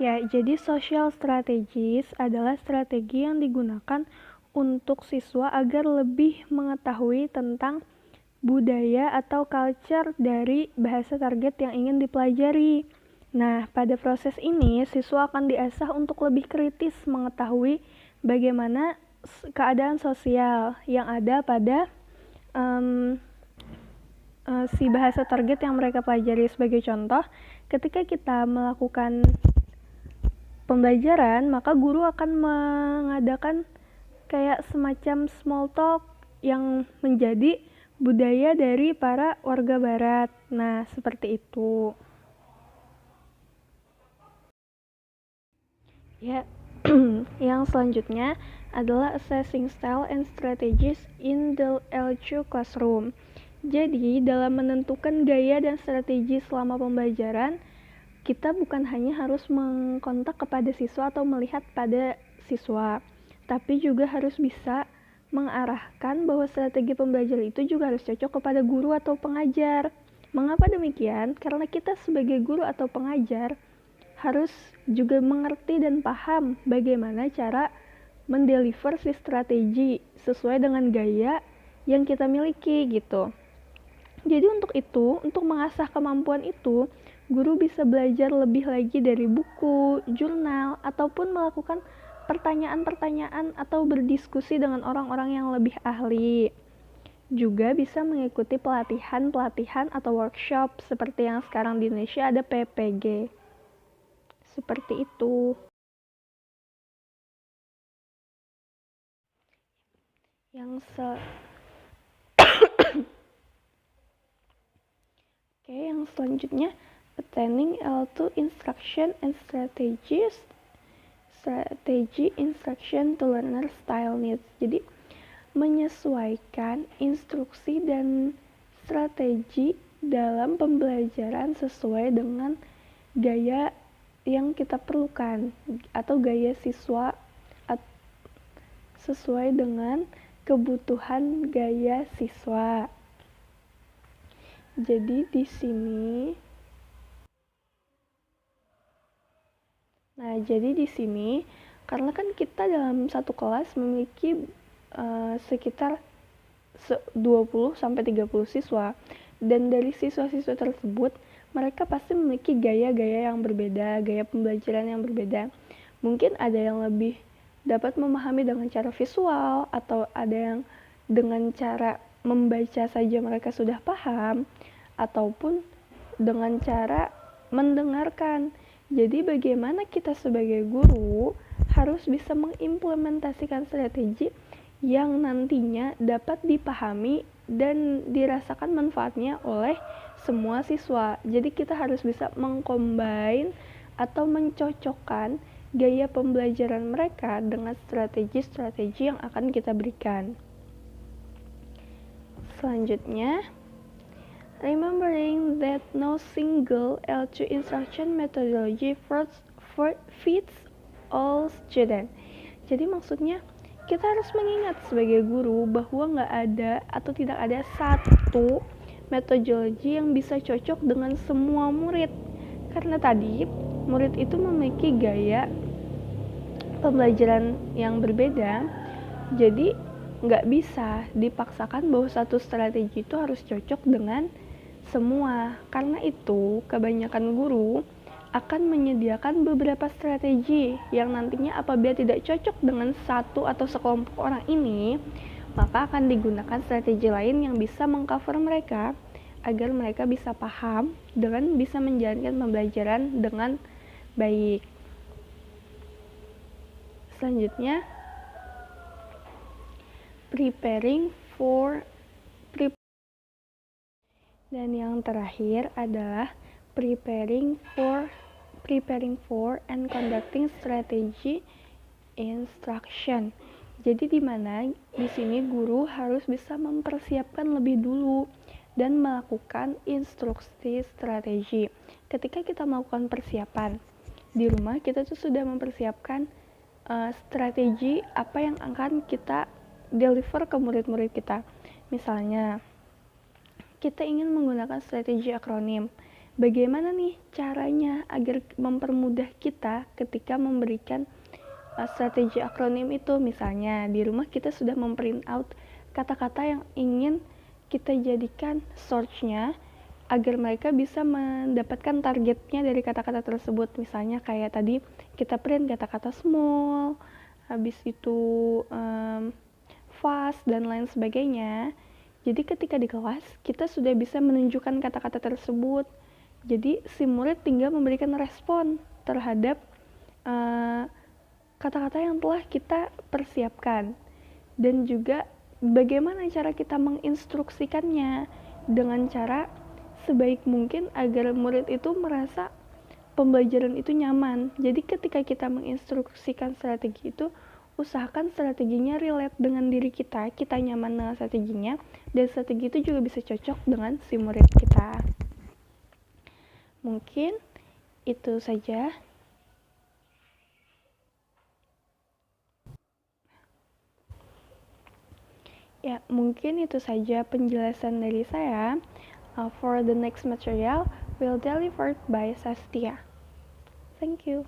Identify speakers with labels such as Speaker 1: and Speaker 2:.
Speaker 1: Ya, jadi social strategies adalah strategi yang digunakan untuk siswa agar lebih mengetahui tentang budaya atau culture dari bahasa target yang ingin dipelajari. Nah, pada proses ini, siswa akan diasah untuk lebih kritis mengetahui bagaimana keadaan sosial yang ada pada si bahasa target yang mereka pelajari. Sebagai contoh, ketika kita melakukan pembelajaran, maka guru akan mengadakan kayak semacam small talk yang menjadi budaya dari para warga barat. Nah, seperti itu. Ya, yang selanjutnya adalah assessing style and strategies in the L2 classroom. Jadi, dalam menentukan gaya dan strategi selama pembelajaran, kita bukan hanya harus mengkontak kepada siswa atau melihat pada siswa, tapi juga harus bisa mengarahkan bahwa strategi pembelajaran itu juga harus cocok kepada guru atau pengajar. Mengapa demikian? Karena kita sebagai guru atau pengajar harus juga mengerti dan paham bagaimana cara mendeliver si strategi sesuai dengan gaya yang kita miliki gitu. Jadi untuk mengasah kemampuan itu, guru bisa belajar lebih lagi dari buku, jurnal, ataupun melakukan pertanyaan-pertanyaan atau berdiskusi dengan orang-orang yang lebih ahli. Juga bisa mengikuti pelatihan-pelatihan atau workshop seperti yang sekarang di Indonesia ada PPG. Seperti itu. Yang selanjutnya, attending L2 instruction and strategies, strategy instruction to learner style needs. Jadi menyesuaikan instruksi dan strategi dalam pembelajaran sesuai dengan gaya yang kita perlukan atau gaya siswa sesuai dengan kebutuhan gaya siswa. Jadi di sini karena kan kita dalam satu kelas memiliki sekitar 20 sampai 30 siswa, dan dari siswa-siswa tersebut mereka pasti memiliki gaya-gaya yang berbeda, gaya pembelajaran yang berbeda. Mungkin ada yang lebih dapat memahami dengan cara visual, atau ada yang dengan cara membaca saja mereka sudah paham, ataupun dengan cara mendengarkan. Jadi bagaimana kita sebagai guru harus bisa mengimplementasikan strategi yang nantinya dapat dipahami dan dirasakan manfaatnya oleh semua siswa. Jadi kita harus bisa mengcombine atau mencocokkan gaya pembelajaran mereka dengan strategi-strategi yang akan kita berikan. Selanjutnya, remembering that no single L2 instruction methodology fits all students. Jadi maksudnya kita harus mengingat sebagai guru bahwa nggak ada atau tidak ada satu metodologi yang bisa cocok dengan semua murid. Karena tadi murid itu memiliki gaya pembelajaran yang berbeda, jadi nggak bisa dipaksakan bahwa satu strategi itu harus cocok dengan semua. Karena itu, kebanyakan guru akan menyediakan beberapa strategi yang nantinya apabila tidak cocok dengan satu atau sekelompok orang ini, maka akan digunakan strategi lain yang bisa mengcover mereka agar mereka bisa paham dan bisa menjalankan pembelajaran dengan baik. Selanjutnya, dan yang terakhir adalah preparing for and conducting strategy instruction. Jadi di mana di sini guru harus bisa mempersiapkan lebih dulu dan melakukan instruksi strategi. Ketika kita melakukan persiapan di rumah, kita tuh sudah mempersiapkan strategi apa yang akan kita deliver ke murid-murid kita. Misalnya, kita ingin menggunakan strategi akronim. bagaimana nih caranya agar mempermudah kita ketika memberikan strategi akronim itu. Misalnya di rumah kita sudah memprint out kata-kata yang ingin kita jadikan search-nya agar mereka bisa mendapatkan targetnya dari kata-kata tersebut. Misalnya kayak tadi kita print kata-kata small, habis itu fast dan lain sebagainya. Jadi ketika di kelas kita sudah bisa menunjukkan kata-kata tersebut. Jadi si murid tinggal memberikan respon terhadap kata-kata yang telah kita persiapkan. Dan juga bagaimana cara kita menginstruksikannya dengan cara sebaik mungkin agar murid itu merasa pembelajaran itu nyaman. Jadi ketika kita menginstruksikan strategi itu, usahakan strateginya relate dengan diri kita nyaman dengan strateginya, dan strategi itu juga bisa cocok dengan si murid kita. Mungkin itu saja. Ya, mungkin itu saja penjelasan dari saya. For the next material will delivered by Sastia. Thank you.